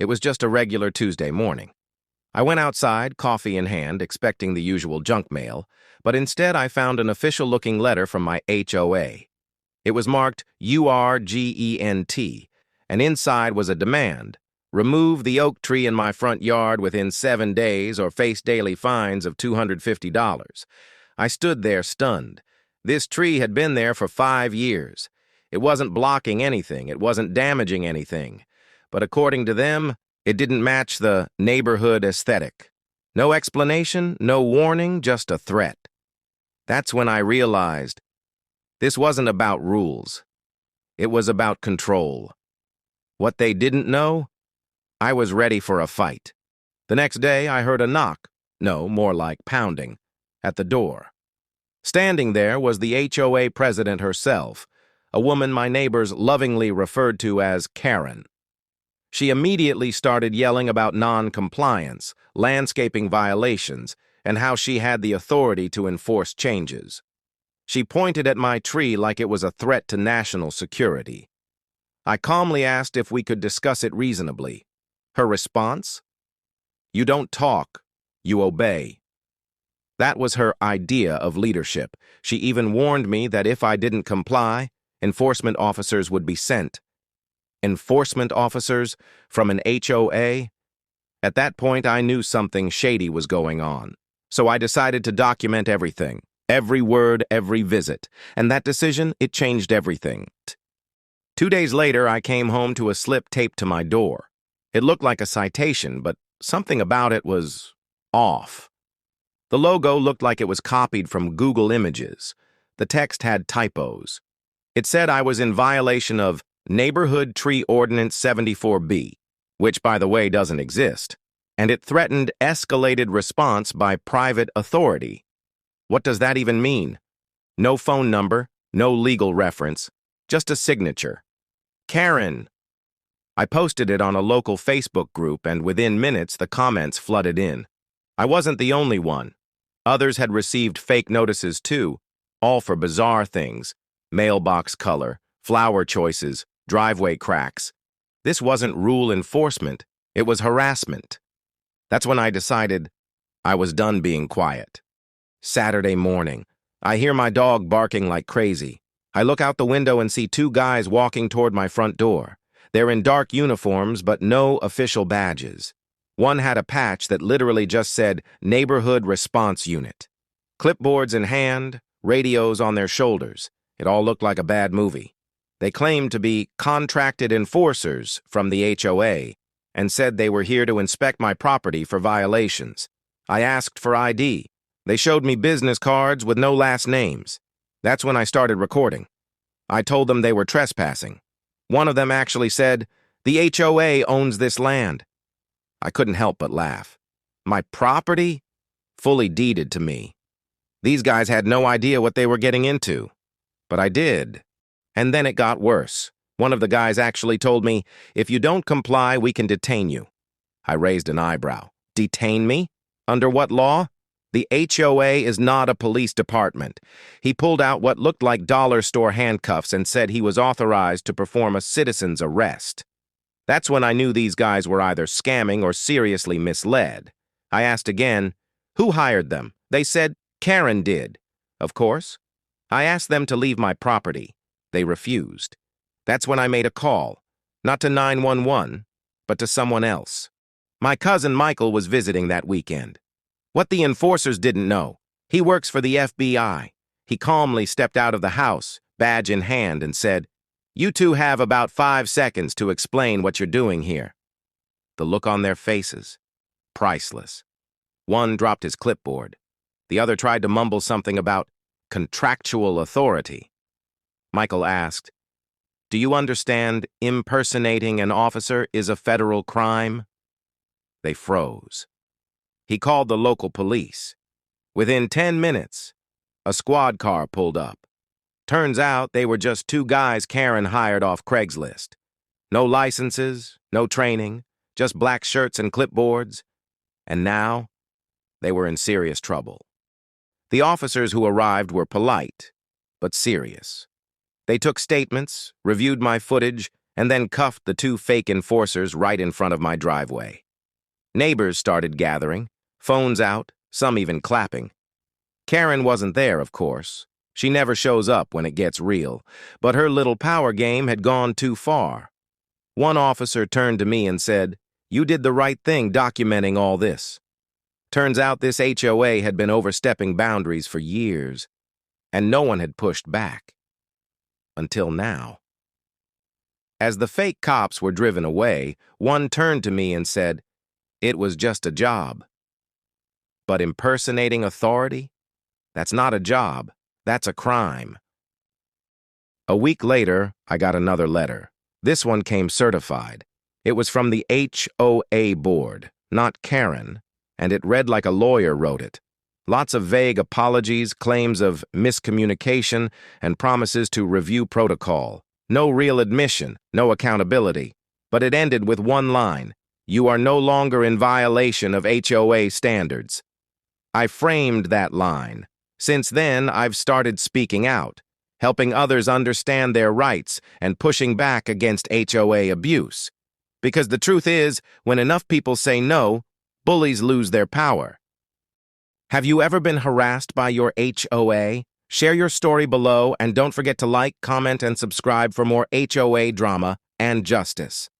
It was just a regular Tuesday morning. I went outside, coffee in hand, expecting the usual junk mail, but instead I found an official-looking letter from my HOA. It was marked URGENT, and inside was a demand: remove the oak tree in my front yard within 7 days or face daily fines of $250. I stood there stunned. This tree had been there for 5 years. It wasn't blocking anything, it wasn't damaging anything. But according to them, it didn't match the neighborhood aesthetic. No explanation, no warning, just a threat. That's when I realized this wasn't about rules. It was about control. What they didn't know? I was ready for a fight. The next day, I heard a knock, no, more like pounding, at the door. Standing there was the HOA president herself, a woman my neighbors lovingly referred to as Karen. She immediately started yelling about non-compliance, landscaping violations, and how she had the authority to enforce changes. She pointed at my tree like it was a threat to national security. I calmly asked if we could discuss it reasonably. Her response? "You don't talk, you obey." That was her idea of leadership. She even warned me that if I didn't comply, enforcement officers would be sent. Enforcement officers from an HOA? At that point, I knew something shady was going on. So I decided to document everything, every word, every visit. And that decision, it changed everything. 2 days later, I came home to a slip taped to my door. It looked like a citation, but something about it was off. The logo looked like it was copied from Google Images. The text had typos. It said I was in violation of Neighborhood Tree Ordinance 74B, which, by the way, doesn't exist, and it threatened escalated response by private authority. What does that even mean? No phone number, no legal reference, just a signature. Karen. I posted it on a local Facebook group, and within minutes the comments flooded in. I wasn't the only one. Others had received fake notices too, all for bizarre things: mailbox color, flower choices, driveway cracks. This wasn't rule enforcement, it was harassment. That's when I decided I was done being quiet. Saturday morning, I hear my dog barking like crazy. I look out the window and see 2 guys walking toward my front door. They're in dark uniforms, but no official badges. One had a patch that literally just said Neighborhood Response Unit. Clipboards in hand, radios on their shoulders. It all looked like a bad movie. They claimed to be contracted enforcers from the HOA and said they were here to inspect my property for violations. I asked for ID. They showed me business cards with no last names. That's when I started recording. I told them they were trespassing. One of them actually said, "The HOA owns this land." I couldn't help but laugh. My property? Fully deeded to me. These guys had no idea what they were getting into. But I did. And then it got worse. One of the guys actually told me, "If you don't comply, we can detain you." I raised an eyebrow. Detain me? Under what law? The HOA is not a police department. He pulled out what looked like dollar store handcuffs and said he was authorized to perform a citizen's arrest. That's when I knew these guys were either scamming or seriously misled. I asked again, "Who hired them?" They said, "Karen did." Of course. I asked them to leave my property. They refused. That's when I made a call, not to 911, but to someone else. My cousin Michael was visiting that weekend. What the enforcers didn't know, he works for the FBI. He calmly stepped out of the house, badge in hand, and said, "You two have about 5 seconds to explain what you're doing here." The look on their faces, priceless. One dropped his clipboard. The other tried to mumble something about contractual authority. Michael asked, "Do you understand impersonating an officer is a federal crime?" They froze. He called the local police. Within 10 minutes, a squad car pulled up. Turns out they were just 2 guys Karen hired off Craigslist. No licenses, no training, just black shirts and clipboards. And now, they were in serious trouble. The officers who arrived were polite, but serious. They took statements, reviewed my footage, and then cuffed the two fake enforcers right in front of my driveway. Neighbors started gathering, phones out, some even clapping. Karen wasn't there, of course. She never shows up when it gets real, but her little power game had gone too far. One officer turned to me and said, "You did the right thing documenting all this." Turns out this HOA had been overstepping boundaries for years, and no one had pushed back. Until now. As the fake cops were driven away, one turned to me and said, "It was just a job." But impersonating authority? That's not a job. That's a crime. A week later, I got another letter. This one came certified. It was from the HOA board, not Karen, and it read like a lawyer wrote it. Lots of vague apologies, claims of miscommunication, and promises to review protocol. No real admission, no accountability. But it ended with one line: "You are no longer in violation of HOA standards." I framed that line. Since then, I've started speaking out, helping others understand their rights and pushing back against HOA abuse. Because the truth is, when enough people say no, bullies lose their power. Have you ever been harassed by your HOA? Share your story below and don't forget to like, comment, and subscribe for more HOA drama and justice.